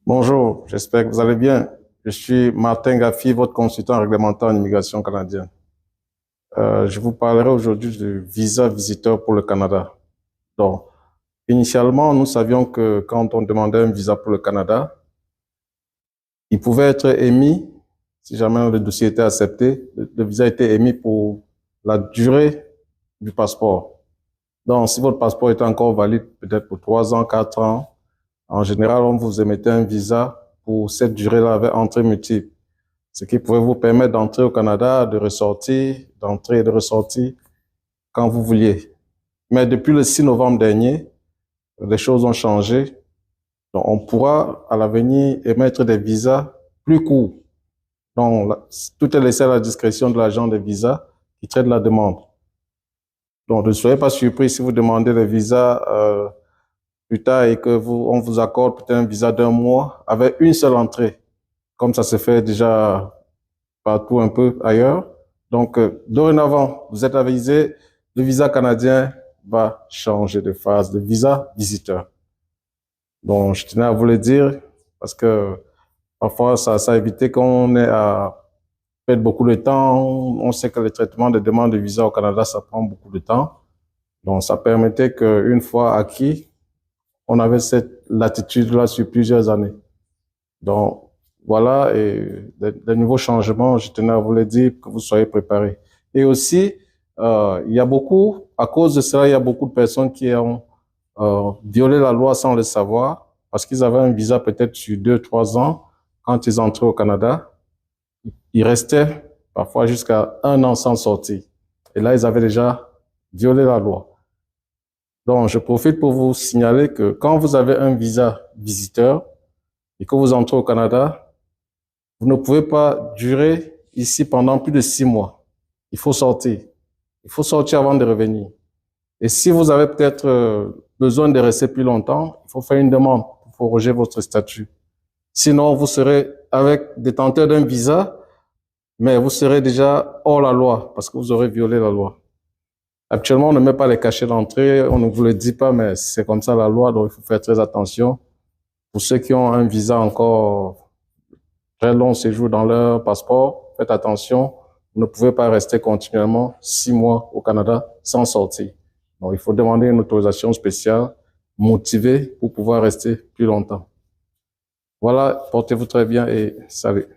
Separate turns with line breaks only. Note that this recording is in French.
Bonjour, j'espère que vous allez bien. Je suis Martin Gaffi, votre consultant réglementaire en immigration canadienne. Je vous parlerai aujourd'hui du visa visiteur pour le Canada. Donc, initialement, nous savions que quand on demandait un visa pour le Canada, il pouvait être émis, si jamais le dossier était accepté, le visa était émis pour la durée du passeport. Donc, si votre passeport était encore valide, peut-être pour 3 ans, 4 ans, en général, on vous émettait un visa pour cette durée-là avec entrée multiple, ce qui pouvait vous permettre d'entrer au Canada, de ressortir, d'entrer et de ressortir quand vous vouliez. Mais depuis le 6 novembre dernier, les choses ont changé. Donc, on pourra à l'avenir émettre des visas plus courts. Donc, tout est laissé à la discrétion de l'agent des visas qui traite la demande. Donc, ne soyez pas surpris si vous demandez les visas plus tard et que on vous accorde peut-être un visa d'un mois avec une seule entrée, comme ça se fait déjà partout un peu ailleurs. Donc, dorénavant, vous êtes avisé, le visa canadien va changer de phase, de visa visiteur. Donc, je tenais à vous le dire parce que parfois, ça a évité qu'on ait à perdre beaucoup de temps. On sait que le traitement des demandes de visa au Canada, ça prend beaucoup de temps. Donc, ça permettait qu'une fois acquis, on avait cette latitude-là sur plusieurs années. Donc, voilà, et des nouveaux changements, je tenais à vous le dire, que vous soyez préparés. Et aussi, il y a beaucoup, à cause de cela, il y a beaucoup de personnes qui ont violé la loi sans le savoir, parce qu'ils avaient un visa peut-être sur 2, 3 ans. Quand ils entraient au Canada, ils restaient parfois jusqu'à 1 an sans sortir. Et là, ils avaient déjà violé la loi. Donc, je profite pour vous signaler que quand vous avez un visa visiteur et que vous entrez au Canada, vous ne pouvez pas durer ici pendant plus de 6 mois. Il faut sortir. Il faut sortir avant de revenir. Et si vous avez peut-être besoin de rester plus longtemps, il faut faire une demande pour proroger votre statut. Sinon, vous serez avec détenteur d'un visa, mais vous serez déjà hors la loi parce que vous aurez violé la loi. Actuellement, on ne met pas les cachets d'entrée, on ne vous le dit pas, mais c'est comme ça la loi, donc il faut faire très attention. Pour ceux qui ont un visa encore très long séjour dans leur passeport, faites attention, vous ne pouvez pas rester continuellement 6 mois au Canada sans sortir. Donc, il faut demander une autorisation spéciale, motivée, pour pouvoir rester plus longtemps. Voilà, portez-vous très bien et salut.